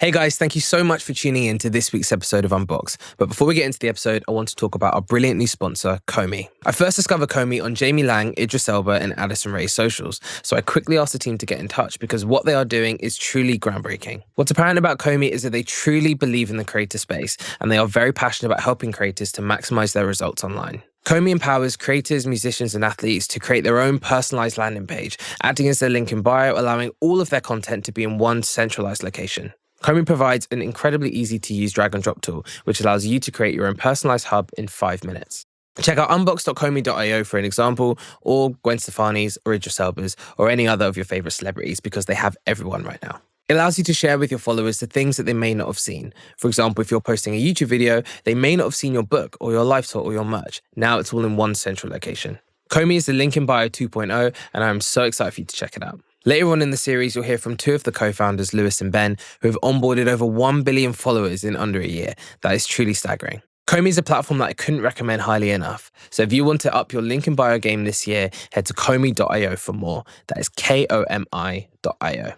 Hey guys, thank you so much for tuning in to this week's episode of Unboxed. But before we get into the episode, I want to talk about our brilliant new sponsor, Comey. I first discovered Comey on Jamie Lang, Idris Elba, and Addison Rae's socials, so I quickly asked the team to get in touch because what they are doing is truly groundbreaking. What's apparent about Comey is that they truly believe in the creator space, and they are very passionate about helping creators to maximize their results online. Comey empowers creators, musicians, and athletes to create their own personalized landing page, acting as their link in bio, allowing all of their content to be in one centralized location. Comey provides an incredibly easy-to-use drag-and-drop tool, which allows you to create your own personalized hub in 5 minutes. Check out unbox.comey.io for an example, or Gwen Stefani's, or Idris Elba's, or any other of your favorite celebrities, because they have everyone right now. It allows you to share with your followers the things that they may not have seen. For example, if you're posting a YouTube video, they may not have seen your book, or your life tour, or your merch. Now it's all in one central location. Comey is the link in bio 2.0, and I'm so excited for you to check it out. Later on in the series, you'll hear from two of the co-founders, Lewis and Ben, who have onboarded over 1 billion followers in under a year. That is truly staggering. Comey is a platform that I couldn't recommend highly enough. So if you want to up your link in bio game this year, head to comey.io for more. That is KOMI.io.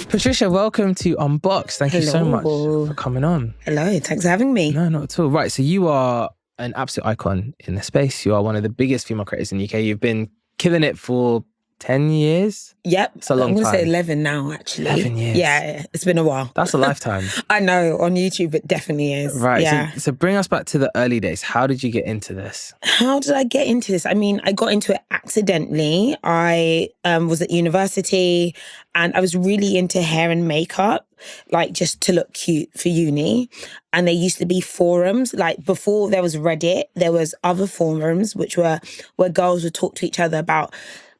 Patricia, welcome to Unboxed. Thank you so much for coming on. Hello, thanks for having me. No, not at all. Right, so you are an absolute icon in the space. You are one of the biggest female creators in the UK. You've been killing it for 10 years? Yep. It's a long time. I'm going to say 11 now, actually. 11 years. Yeah, it's been a while. That's a lifetime. I know, on YouTube it definitely is. Right. Yeah. So bring us back to the early days. How did you get into this? How did I get into this? I mean, I got into it accidentally. I was at university and I was really into hair and makeup, like just to look cute for uni. And there used to be forums, like before there was Reddit, there was other forums, which were where girls would talk to each other about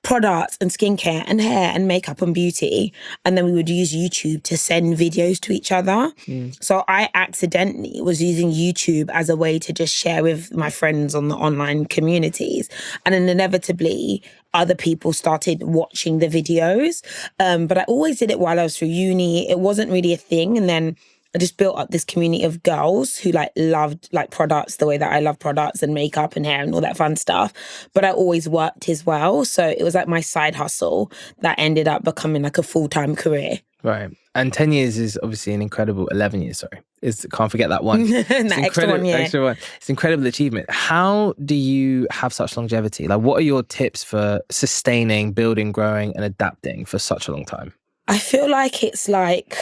products and skincare and hair and makeup and beauty. And then we would use YouTube to send videos to each other. So I accidentally was using YouTube as a way to just share with my friends on the online communities. And then inevitably, other people started watching the videos. But I always did it while I was through uni. It wasn't really a thing. And then I just built up this community of girls who loved products the way that I love products and makeup and hair and all that fun stuff. But I always worked as well. So it was like my side hustle that ended up becoming like a full-time career. Right. And 10 years is obviously an incredible, 11 years, sorry. Can't forget that one. That extra one, yeah. Extra one. It's an incredible achievement. How do you have such longevity? Like, what are your tips for sustaining, building, growing, and adapting for such a long time? I feel like it's like...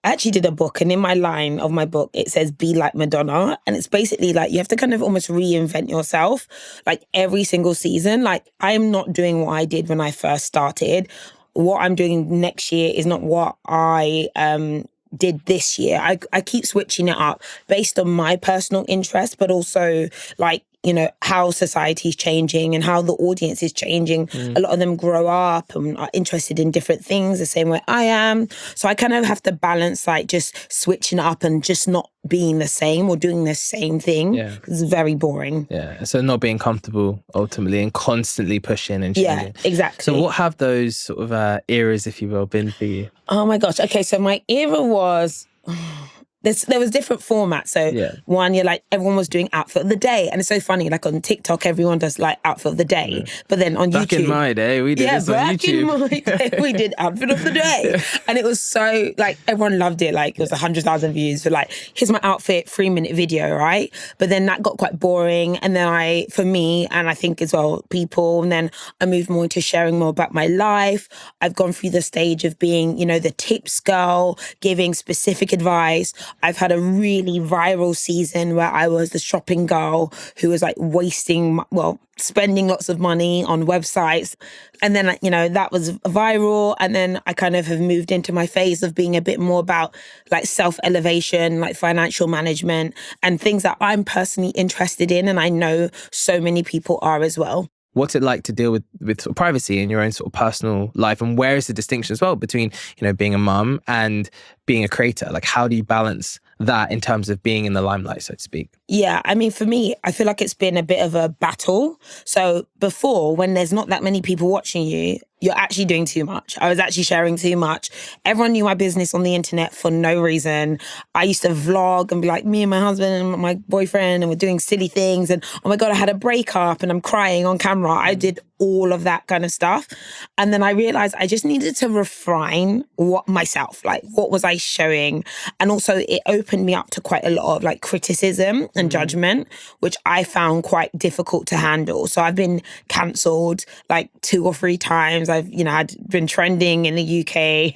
I actually did a book, and in my line of my book, it says, be like Madonna. And it's basically like you have to kind of almost reinvent yourself, like every single season. Like I'm not doing what I did when I first started. What I'm doing next year is not what I did this year. I keep switching it up based on my personal interest, but also like, you know, how society's changing and how the audience is changing. A lot of them grow up and are interested in different things the same way I am. So I kind of have to balance like just switching up and just not being the same or doing the same thing. Yeah. It's very boring. Yeah. So not being comfortable ultimately and constantly pushing and changing. Yeah, exactly. So what have those sort of eras, if you will, been for you? Oh my gosh. Okay. So my era was... There was different formats. So one, you're like, everyone was doing outfit of the day. And it's so funny, like on TikTok, everyone does like outfit of the day. But then on YouTube... Back in my day, we did this on YouTube. Back in my day, we did outfit of the day. And it was so, like, everyone loved it. Like, it was 100,000 views for like, here's my outfit, 3-minute video, right? But then that got quite boring. And then for me, and I think as well, people, and then I moved more into sharing more about my life. I've gone through the stage of being, you know, the tips girl, giving specific advice. I've had a really viral season where I was the shopping girl who was like spending lots of money on websites. And then, you know, that was viral. And then I kind of have moved into my phase of being a bit more about like self-elevation, like financial management and things that I'm personally interested in. And I know so many people are as well. What's it like to deal with sort of privacy in your own sort of personal life? And where is the distinction as well between, you know, being a mum and being a creator? Like, how do you balance that in terms of being in the limelight, so to speak? Yeah, I mean, for me, I feel like it's been a bit of a battle. So before, when there's not that many people watching you, you're actually doing too much. I was actually sharing too much. Everyone knew my business on the internet for no reason. I used to vlog and be like, me and my husband and my boyfriend, and we're doing silly things. And oh my God, I had a breakup and I'm crying on camera. I did all of that kind of stuff. And then I realized I just needed to refine what was I showing? And also it opened me up to quite a lot of like criticism and judgment, which I found quite difficult to handle. So I've been cancelled like 2 or 3 times. I've, had been trending in the UK,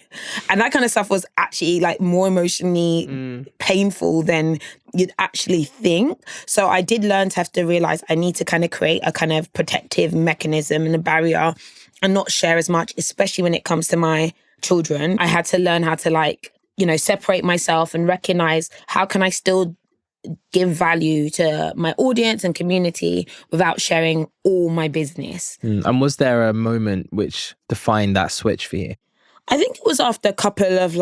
and that kind of stuff was actually like more emotionally painful than you'd actually think. So I did learn to have to realize I need to kind of create a kind of protective mechanism and a barrier and not share as much, especially when it comes to my children. I had to learn how to separate myself and recognize how can I still give value to my audience and community without sharing all my business. And was there a moment which defined that switch for you? I think it was after a couple of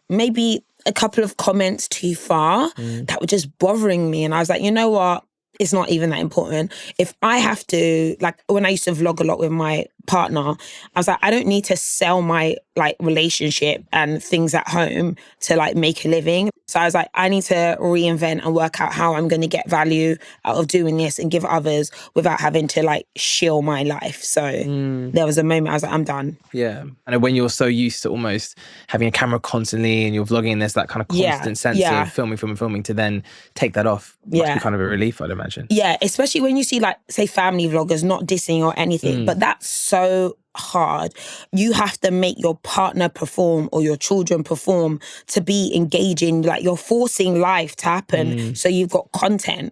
maybe a couple of comments too far that were just bothering me. And I was like, you know what? It's not even that important. If I have to, when I used to vlog a lot with my partner, I was like, I don't need to sell my relationship and things at home to make a living. So I was like, I need to reinvent and work out how I'm going to get value out of doing this and give others without having to shill my life. So there was a moment I was like, I'm done. Yeah. And when you're so used to almost having a camera constantly and you're vlogging and there's that kind of constant sense of filming to then take that off must be kind of a relief, I'd imagine. Yeah, especially when you see say family vloggers, not dissing or anything, but that's so hard. You have to make your partner perform or your children perform to be engaging. You're forcing life to happen so you've got content.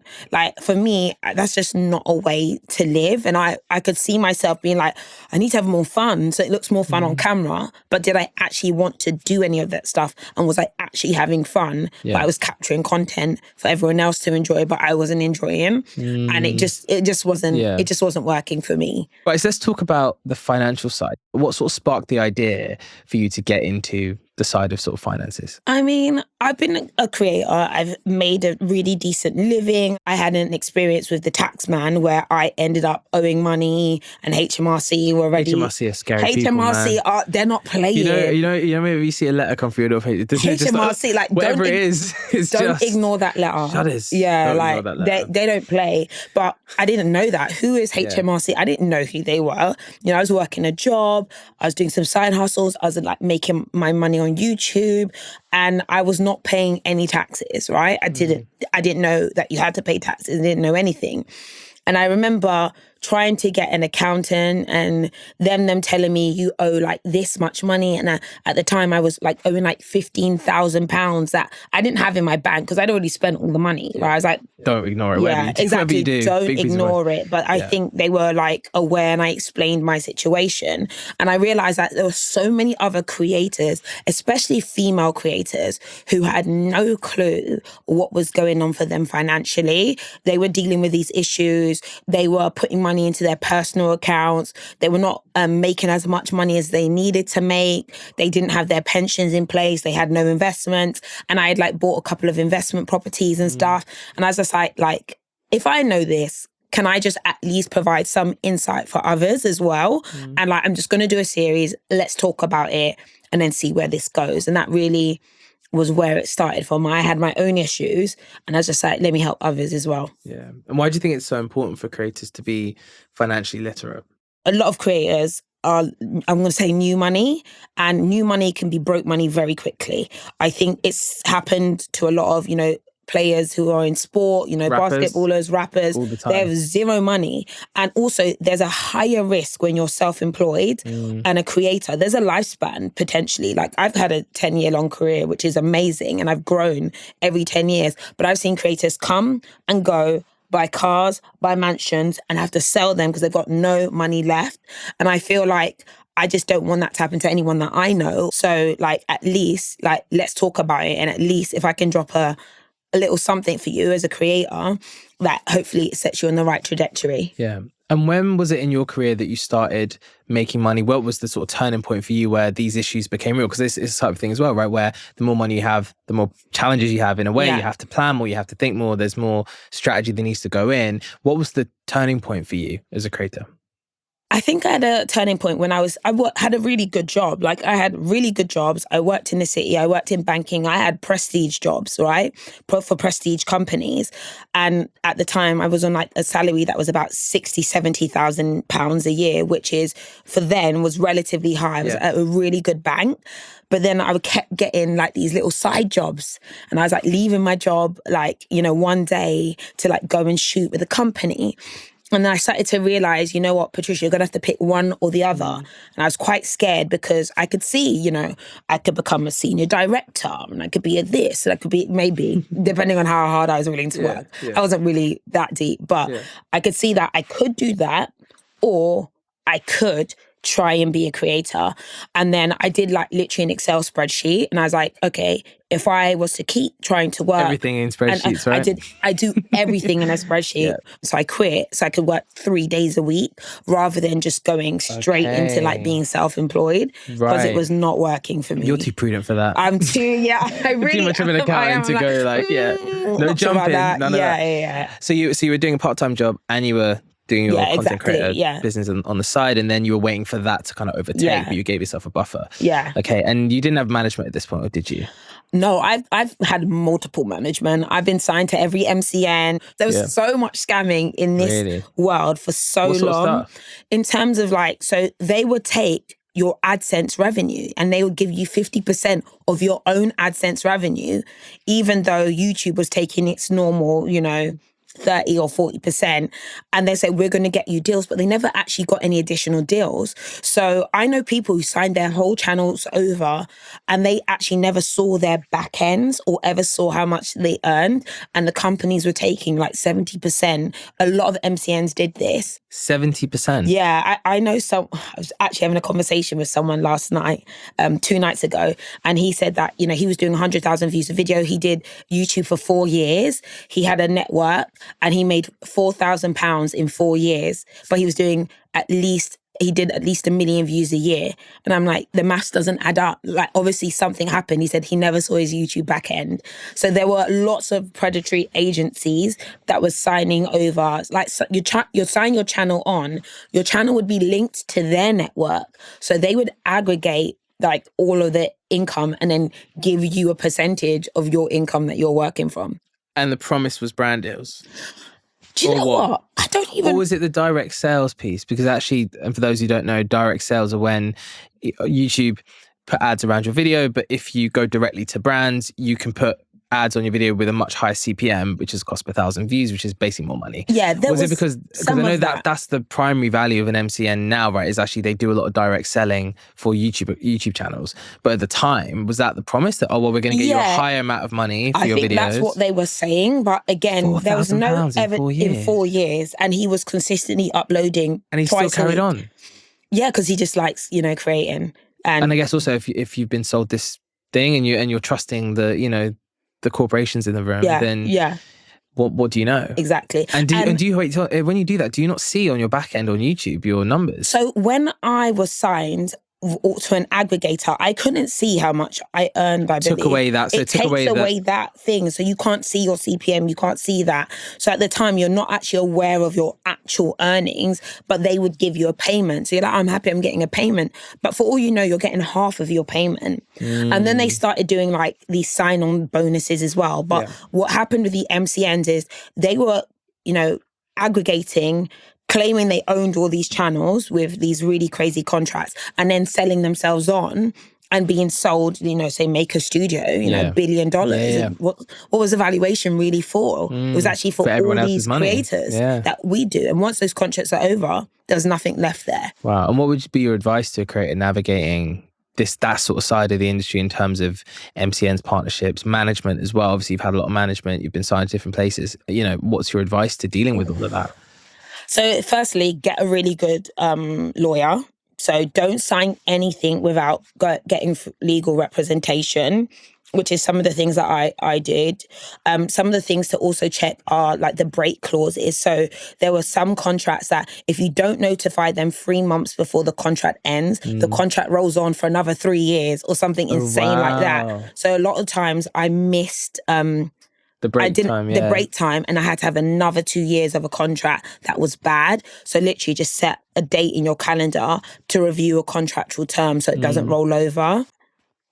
For me, that's just not a way to live. And I could see myself being I need to have more fun so it looks more fun on camera. But did I actually want to do any of that stuff? And was I actually having fun? Yeah. But I was capturing content for everyone else to enjoy, but I wasn't enjoying. And it just wasn't working for me. Right, so let's talk about the financial side. What sort of sparked the idea for you to get into the side of sort of finances? I mean, I've been a creator. I've made a really decent living. I had an experience with the tax man where I ended up owing money, and HMRC were already... HMRC are scary people, man. They're not playing. You know, maybe you see a letter come through your door. HMRC, whatever it is, it's don't just... ignore that letter. Shudders. Yeah, they don't play. But I didn't know that. Who is HMRC? I didn't know who they were. I was working a job. I was doing some side hustles. I was making my money on YouTube, and I was not paying any taxes, right? I didn't know that you had to pay taxes. I didn't know anything. And I remember trying to get an accountant and them telling me you owe this much money. And at the time I was owing £15,000 that I didn't have in my bank because I'd already spent all the money. Right? I was like, don't ignore it. Yeah, exactly. You do, don't ignore it. But I think they were aware, and I explained my situation. And I realized that there were so many other creators, especially female creators, who had no clue what was going on for them financially. They were dealing with these issues. They were putting money into their personal accounts. They were not making as much money as they needed to make. They didn't have their pensions in place. They had no investments. And I had bought a couple of investment properties and stuff. And I was just like, if I know this, can I just at least provide some insight for others as well? And I'm just going to do a series. Let's talk about it and then see where this goes. And that really was where it started from. I had my own issues, and I was just like, let me help others as well. Yeah. And why do you think it's so important for creators to be financially literate? A lot of creators are, I'm going to say, new money, and new money can be broke money very quickly. I think it's happened to a lot of, players who are in sport, basketballers, rappers. All the time. They have zero money. And also there's a higher risk when you're self-employed and a creator. There's a lifespan potentially. I've had a 10-year long career, which is amazing. And I've grown every 10 years. But I've seen creators come and go, buy cars, buy mansions, and have to sell them because they've got no money left. And I feel I just don't want that to happen to anyone that I know. So at least, let's talk about it. And at least if I can drop a little something for you as a creator, that hopefully it sets you on the right trajectory. Yeah. And when was it in your career that you started making money? What was the sort of turning point for you where these issues became real? Because this is the type of thing as well, right? Where the more money you have, the more challenges you have in a way. You have to plan more, you have to think more. There's more strategy that needs to go in. What was the turning point for you as a creator? I think I had a turning point when had a really good job. Like I had really good jobs. I worked in the city. I worked in banking. I had prestige jobs, right? For prestige companies. And at the time I was on like a salary that was about 60, 70,000 pounds a year, which is for then was relatively high. I was at a really good bank. But then I kept getting like these little side jobs. And I was like leaving my job, like, one day to like go and shoot with a company. And then I started to realize, you know what, Patricia, you're going to have to pick one or the other. And I was quite scared because I could see, I could become a senior director and I could be a this and I could be maybe, depending on how hard I was willing to work. I wasn't really that deep, but I could see that I could do that or I could try and be a creator. And then I did like literally an Excel spreadsheet and I was like, okay, if I was to keep trying to work. Everything in spreadsheets, right? I do everything in a spreadsheet. So I quit so I could work 3 days a week rather than just going straight into like being self-employed because it was not working for me. You're too prudent for that. I'm too, I really too much of an accountant to go like, no jumping, none of that. Yeah. So you were doing a part-time job and you were doing your content creator business on the side, and then you were waiting for that to kind of overtake, but you gave yourself a buffer. Yeah. Okay, and you didn't have management at this point, or did you? No, I've had multiple management. I've been signed to every MCN. There was so much scamming in this world for so what sort long. of stuff? In terms of like, so they would take your AdSense revenue and they would give you 50% of your own AdSense revenue, even though YouTube was taking its normal, 30 or 40%. And they say, we're going to get you deals, but they never actually got any additional deals. So I know people who signed their whole channels over and they actually never saw their back ends or ever saw how much they earned. And the companies were taking like 70%. A lot of MCNs did this. 70%? Yeah, I know I was actually having a conversation with someone last night, 2 nights ago, and he said that, he was doing 100,000 views a video. He did YouTube for 4 years. He had a network and he made £4,000 in 4 years, but he was doing he did at least 1 million views a year. And I'm like, the maths doesn't add up. Like, obviously something happened. He said he never saw his YouTube back end. So there were lots of predatory agencies that were signing over. Like, you're signing your channel on, your channel would be linked to their network. So they would aggregate like all of the income and then give you a percentage of your income that you're working from. And the promise was brand deals. Do you know what? I don't even... Or was it the direct sales piece? Because actually, and for those who don't know, direct sales are when YouTube put ads around your video, but if you go directly to brands, you can put ads on your video with a much higher CPM, which is cost per 1,000 views, which is basically more money. Yeah, was it because I know that's the primary value of an MCN now, right? Is actually they do a lot of direct selling for YouTube channels. But at the time, was that the promise that we're going to get you a higher amount of money for your videos? I think that's what they were saying, but again, there was no evidence in 4 years, and he was consistently uploading. And he still carried on. Yeah, because he just likes creating. And I guess also if you've been sold this thing and you're trusting the corporations in the room, then what do you know? Exactly. And do you wait till, when you do that, do you not see on your back end on YouTube your numbers? So when I was signed to an aggregator, I couldn't see how much I earned by Billy. Took away that. So it takes away that thing. So you can't see your CPM, you can't see that. So at the time, you're not actually aware of your actual earnings, but they would give you a payment. So you're like, I'm happy I'm getting a payment. But for all you know, you're getting half of your payment. And then they started doing like these sign-on bonuses as well. But what happened with the MCNs is they were, aggregating, claiming they owned all these channels with these really crazy contracts and then selling themselves on and being sold, say Maker Studio, $1 billion. Yeah. What was the valuation really for? It was actually for all these creators that we do. And once those contracts are over, there's nothing left there. Wow. And what would be your advice to a creator navigating that sort of side of the industry in terms of MCNs, partnerships, management as well? Obviously, you've had a lot of management, you've been signed to different places. What's your advice to dealing with all of that? So firstly, get a really good lawyer. So don't sign anything without getting legal representation, which is some of the things that I did. Some of the things to also check are like the break clauses. So there were some contracts that if you don't notify them 3 months before the contract ends, the contract rolls on for another 3 years or something insane like that. So a lot of times I missed... The break time, yeah. The break time, and I had to have another 2 years of a contract that was bad. So literally just set a date in your calendar to review a contractual term so it doesn't roll over.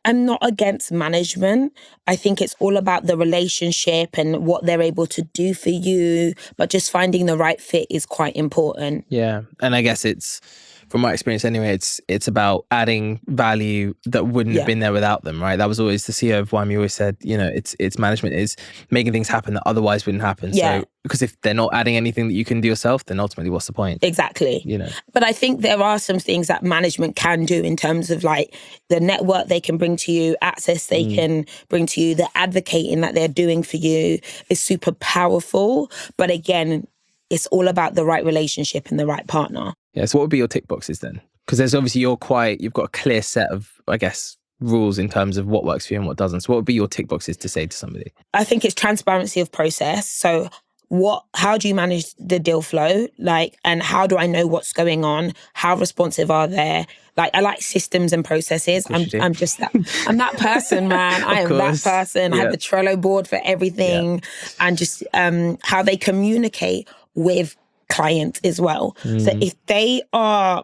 I'm not against management. I think it's all about the relationship and what they're able to do for you. But just finding the right fit is quite important. Yeah. And I guess it's, from my experience anyway, it's about adding value that wouldn't have been there without them, right? That was always the CEO of YME always said, you know, it's management is making things happen that otherwise wouldn't happen. Yeah. So, because if they're not adding anything that you can do yourself, then ultimately what's the point? Exactly. You know. But I think there are some things that management can do in terms of like the network they can bring to you, access they can bring to you, the advocating that they're doing for you is super powerful. But again, it's all about the right relationship and the right partner. Yeah, so what would be your tick boxes then? Because there's obviously you've got a clear set of, I guess, rules in terms of what works for you and what doesn't. So what would be your tick boxes to say to somebody? I think it's transparency of process. So how do you manage the deal flow? Like, and how do I know what's going on? How responsive are they? Like, I like systems and processes. I'm that person, man. I am that person. I have the Trello board for everything, and just how they communicate with clients as well. So if they are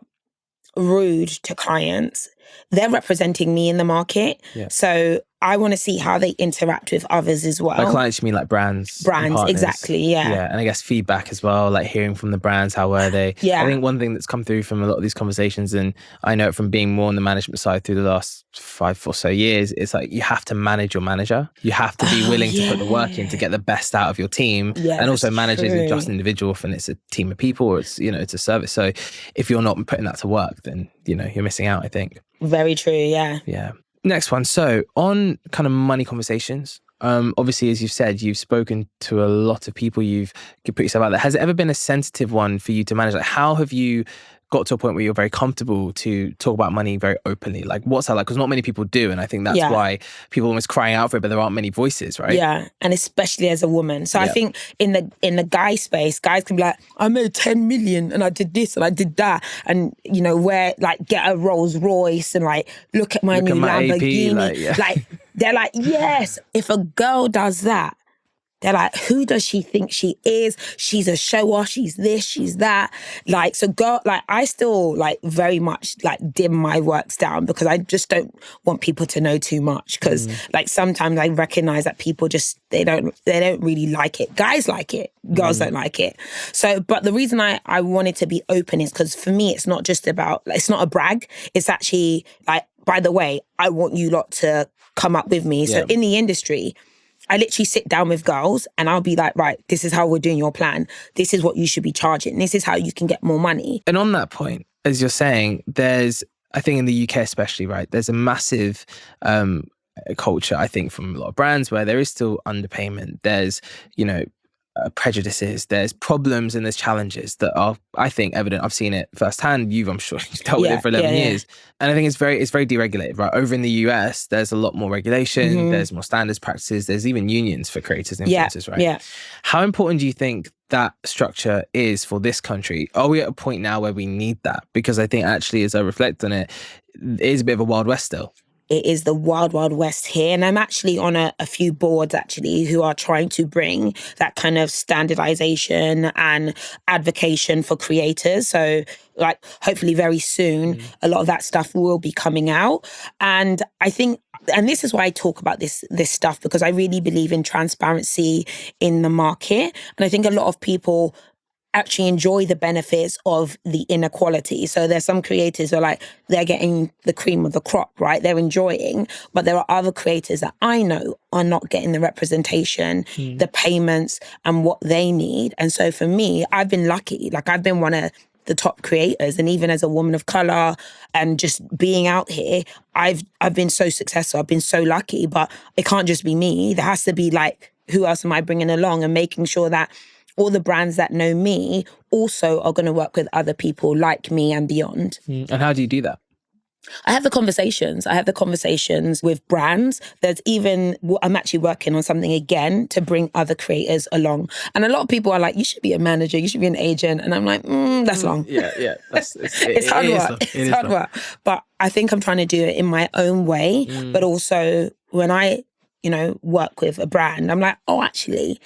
rude to clients, they're representing me in the market. Yeah. So I want to see how they interact with others as well. By clients, you mean like brands? Brands, exactly, yeah. Yeah, and I guess feedback as well, like hearing from the brands, how were they? Yeah. I think one thing that's come through from a lot of these conversations, and I know it from being more on the management side through the last 5 or so years, it's like you have to manage your manager. You have to be willing to put the work in to get the best out of your team. Yeah, and also manage isn't just an individual, and it's a team of people, or it's, you know, it's a service. So if you're not putting that to work, then, you know, you're missing out, I think. Very true, yeah. Yeah. Next one. So on kind of money conversations, obviously, as you've said, you've spoken to a lot of people, you've put yourself out there. Has it ever been a sensitive one for you to manage? Like, how have you got to a point where you're very comfortable to talk about money very openly? Like, what's that like? Because not many people do. And I think that's why people are almost crying out for it, but there aren't many voices, right? Yeah. And especially as a woman. So I think in the guy space, guys can be like, I made 10 million and I did this and I did that. And, you know, get a Rolls Royce and like, look at my new Lamborghini. AP, like, they're like, yes, if a girl does that, they're like, who does she think she is? She's a shower. She's this, she's that. Like, so girl, like, I still like very much like dim my works down because I just don't want people to know too much. Because like sometimes I recognize that people just, they don't really like it. Guys like it. Girls don't like it. So, but the reason I wanted to be open is because for me, it's not just about, like, it's not a brag. It's actually like, by the way, I want you lot to come up with me. So in the industry, I literally sit down with girls and I'll be like, right, this is how we're doing your plan. This is what you should be charging. This is how you can get more money. And on that point, as you're saying, there's, I think in the UK especially, right, there's a massive culture, I think, from a lot of brands where there is still underpayment. There's, you know, prejudices, there's problems and there's challenges that are, I think, evident. I've seen it firsthand. I'm sure you've dealt with it for 11 years. And I think it's very deregulated, right? Over in the US, there's a lot more regulation, there's more standards, practices, there's even unions for creators and influencers, right? Yeah. How important do you think that structure is for this country? Are we at a point now where we need that? Because I think actually, as I reflect on it, it is a bit of a Wild West still. It is the wild, wild west here. And I'm actually on a few boards actually who are trying to bring that kind of standardization and advocation for creators. So like hopefully very soon, a lot of that stuff will be coming out. And I think, and this is why I talk about this stuff, because I really believe in transparency in the market. And I think a lot of people actually enjoy the benefits of the inequality. So there's some creators who are like, they're getting the cream of the crop, right? They're enjoying, but there are other creators that I know are not getting the representation, the payments and what they need. And so for me, I've been lucky. Like I've been one of the top creators, and even as a woman of color and just being out here, I've been so successful. I've been so lucky, but it can't just be me. There has to be like, who else am I bringing along, and making sure that all the brands that know me also are going to work with other people like me and beyond. And how do you do that? I have the conversations with brands. There's even, I'm actually working on something again to bring other creators along. And a lot of people are like, you should be a manager, you should be an agent. And I'm like, that's long. Yeah. It's hard work. It's hard work. But I think I'm trying to do it in my own way. But also when I work with a brand, I'm like, oh, actually,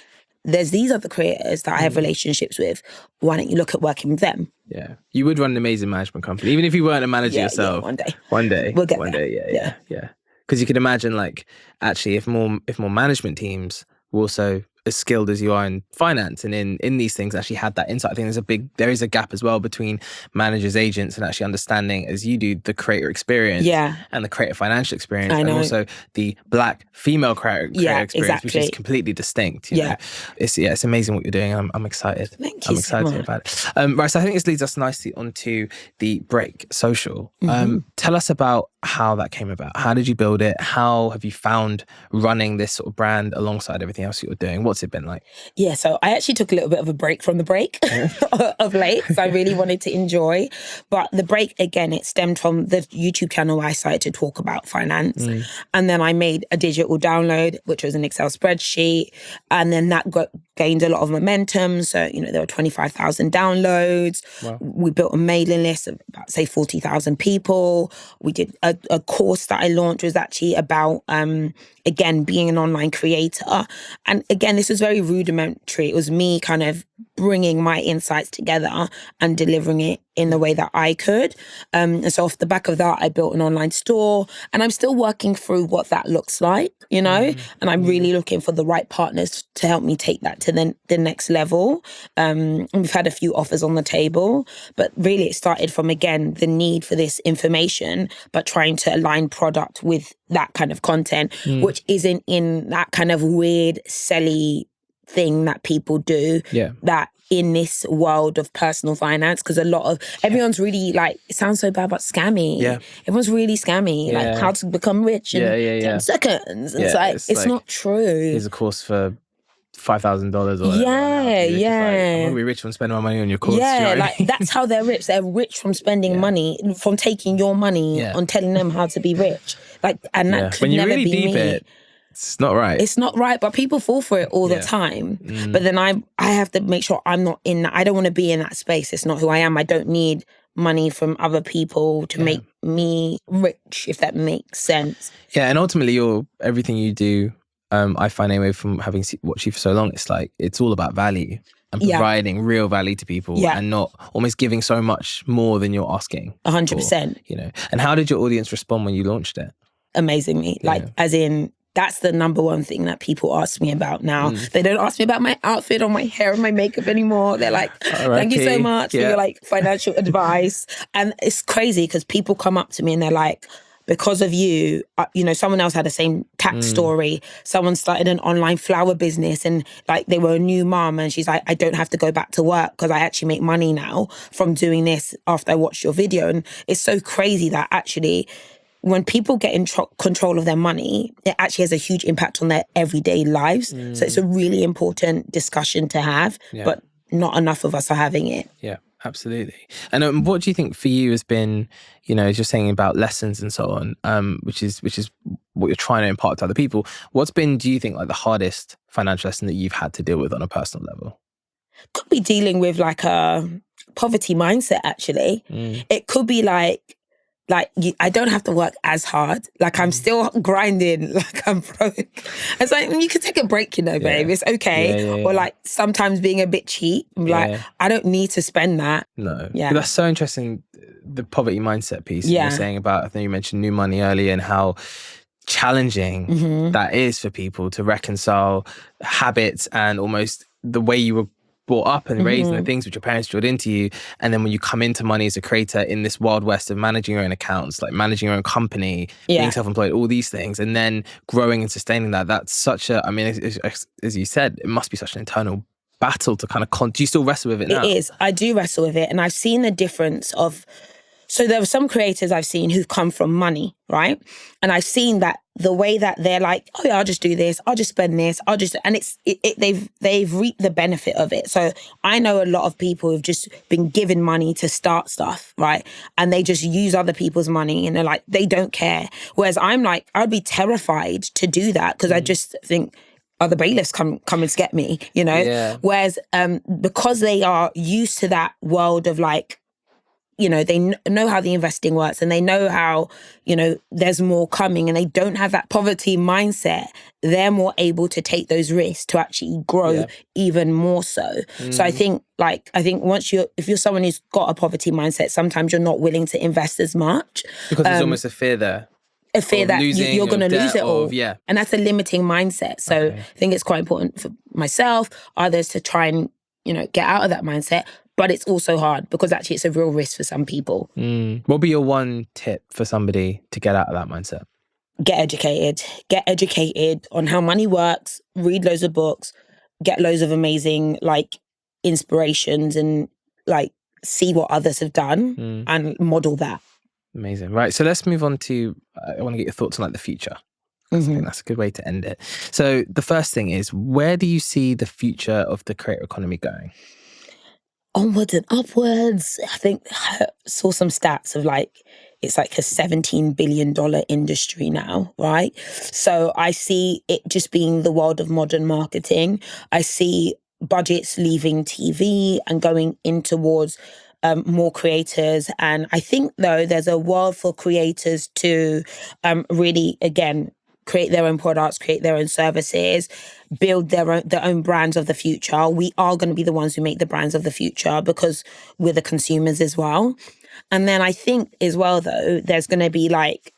there's these other creators that I have relationships with. Why don't you look at working with them? Yeah. You would run an amazing management company, even if you weren't a manager yourself. Yeah, one day. One day. We'll get one there. day. Yeah. Because you could imagine, like, actually, if more management teams were also as skilled as you are in finance and in these things actually had that insight. I think there is a gap as well between managers, agents, and actually understanding, as you do, the creator experience and the creator financial experience, and also the Black female creator experience, which is completely distinct. You know? It's amazing what you're doing. I'm excited. Thank you. I'm excited about it. Right, so I think this leads us nicely onto the Break Social. Tell us about how that came about. How did you build it? How have you found running this sort of brand alongside everything else you're doing? What's it been like? Yeah, so I actually took a little bit of a break from the break of late. So I really wanted to enjoy. But the break, again, it stemmed from the YouTube channel I started to talk about finance. And then I made a digital download, which was an Excel spreadsheet. And then that gained a lot of momentum. So, there were 25,000 downloads. Wow. We built a mailing list of about, say, 40,000 people. We did a course that I launched was actually about, again, being an online creator. And again, this was very rudimentary. It was me kind of bringing my insights together and delivering it in the way that I could. And so off the back of that, I built an online store, and I'm still working through what that looks like, and I'm really looking for the right partners to help me take that to the next level. And we've had a few offers on the table, but really it started from, again, the need for this information, but trying to align product with that kind of content, which isn't in that kind of weird, selly thing that people do that in this world of personal finance, because everyone's really like, it sounds so bad, but scammy. Everyone's really scammy, like how to become rich in 10 seconds. And it's not true. Here's a course for $5,000 or whatever. I'm gonna be rich from spending my money on your course. That's how they're rich. They're rich from spending money, from taking your money on telling them how to be rich. And that could when you never really be deep me. It's not right. It's not right, but people fall for it all the time. But then I have to make sure I'm not in that. I don't want to be in that space. It's not who I am. I don't need money from other people to make me rich, if that makes sense. Yeah, and ultimately, everything you do, I find anyway, from having watched you for so long, it's like, it's all about value and providing real value to people and not almost giving so much more than you're asking. 100%. And how did your audience respond when you launched it? Amazingly. As in, that's the number one thing that people ask me about now. They don't ask me about my outfit or my hair or my makeup anymore. They're like, thank you so much for your financial advice. And it's crazy because people come up to me and they're like, because of you, someone else had the same tax story. Someone started an online flower business and they were a new mom, and she's like, I don't have to go back to work because I actually make money now from doing this after I watched your video. And it's so crazy that actually, when people get in control of their money, it actually has a huge impact on their everyday lives. So it's a really important discussion to have, but not enough of us are having it. Yeah, absolutely. And what do you think for you has been, just saying about lessons and so on, which is what you're trying to impart to other people. What's been, do you think, the hardest financial lesson that you've had to deal with on a personal level? Could be dealing with a poverty mindset, actually. It could be I don't have to work as hard. I'm still grinding. I'm broke. It's you can take a break, babe. It's okay. Or sometimes being a bit cheap. I don't need to spend that. No. Yeah. But that's so interesting. The poverty mindset piece you were saying about, I think you mentioned new money earlier, and how challenging that is for people to reconcile habits and almost the way you were brought up and raised and the things which your parents drilled into you. And then when you come into money as a creator in this wild west of managing your own accounts, managing your own company, being self-employed, all these things, and then growing and sustaining that's such a, as you said, it must be such an internal battle to kind of, do you still wrestle with it now? It is. I do wrestle with it. And I've seen the difference of, so there were some creators I've seen who've come from money, right? And I've seen that the way that they're like, oh yeah, I'll just do this, I'll just spend this, and they've reaped the benefit of it. So I know a lot of people who've just been given money to start stuff, right? And they just use other people's money and they're like, they don't care. Whereas I'm like, I'd be terrified to do that because I just think, the bailiffs come and get me, Whereas because they are used to that world of they know how the investing works, and they know how, there's more coming, and they don't have that poverty mindset, they're more able to take those risks to actually grow even more so. So I think if you're someone who's got a poverty mindset, sometimes you're not willing to invest as much. Because there's almost a fear there. A fear that you're going to lose it all. Yeah. And that's a limiting mindset. So I think it's quite important for myself, others, to try and, get out of that mindset. But it's also hard because actually it's a real risk for some people. What would be your one tip for somebody to get out of that mindset? Get educated. Get educated on how money works. Read loads of books. Get loads of amazing, inspirations, and, see what others have done and model that. Amazing. Right. So let's move on to, I want to get your thoughts on the future. I think that's a good way to end it. So the first thing is, where do you see the future of the creator economy going? Onwards and upwards. I think I saw some stats of it's like a $17 billion industry now, right? So I see it just being the world of modern marketing. I see budgets leaving TV and going in towards more creators. And I think, though, there's a world for creators to really, again, create their own products, create their own services, build their own brands of the future. We are going to be the ones who make the brands of the future because we're the consumers as well. And then I think as well, though, there's going to be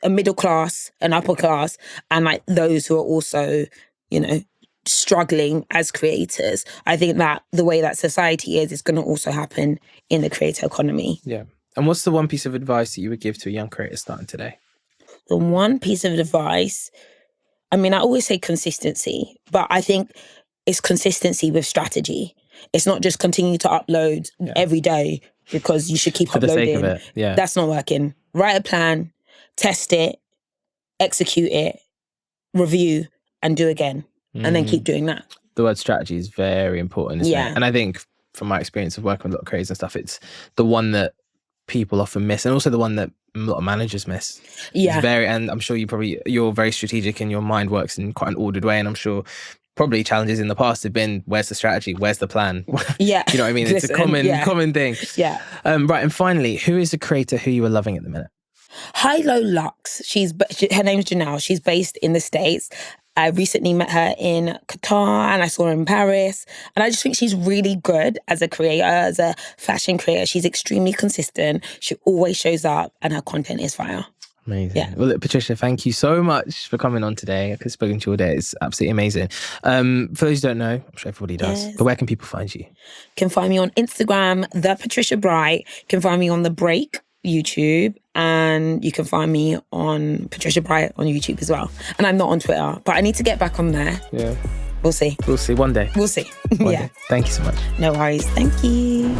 a middle class, an upper class, and those who are also, struggling as creators. I think that the way that society is going to also happen in the creator economy. Yeah. And what's the one piece of advice that you would give to a young creator starting today? The one piece of advice, I always say consistency, but I think it's consistency with strategy. It's not just continue to upload every day because you should keep for uploading. The sake of it. Yeah. That's not working. Write a plan, test it, execute it, review, and do again. And then keep doing that. The word strategy is very important, isn't it? And I think from my experience of working with a lot of creators and stuff, it's the one that people often miss, and also the one that a lot of managers miss. Yeah. And I'm sure you're very strategic, and your mind works in quite an ordered way. And I'm sure probably challenges in the past have been, where's the strategy? Where's the plan? Yeah. You know what I mean? It's a common thing. Yeah. Right. And finally, who is a creator who you are loving at the minute? HighLowLuxee. Her name's Janelle. She's based in the States. I recently met her in Qatar and I saw her in Paris. And I just think she's really good as a creator, as a fashion creator. She's extremely consistent. She always shows up and her content is fire. Amazing. Yeah. Well, look, Patricia, thank you so much for coming on today. I could have spoken to you all day. It's absolutely amazing. For those who don't know, I'm sure everybody does, but where can people find you? Can find me on Instagram, the Patricia Bright. Can find me on The Break YouTube, and you can find me on Patricia Bright on YouTube as well. And I'm not on Twitter, but I need to get back on there. Yeah. We'll see. We'll see one day. We'll see. One day. Thank you so much. No worries. Thank you.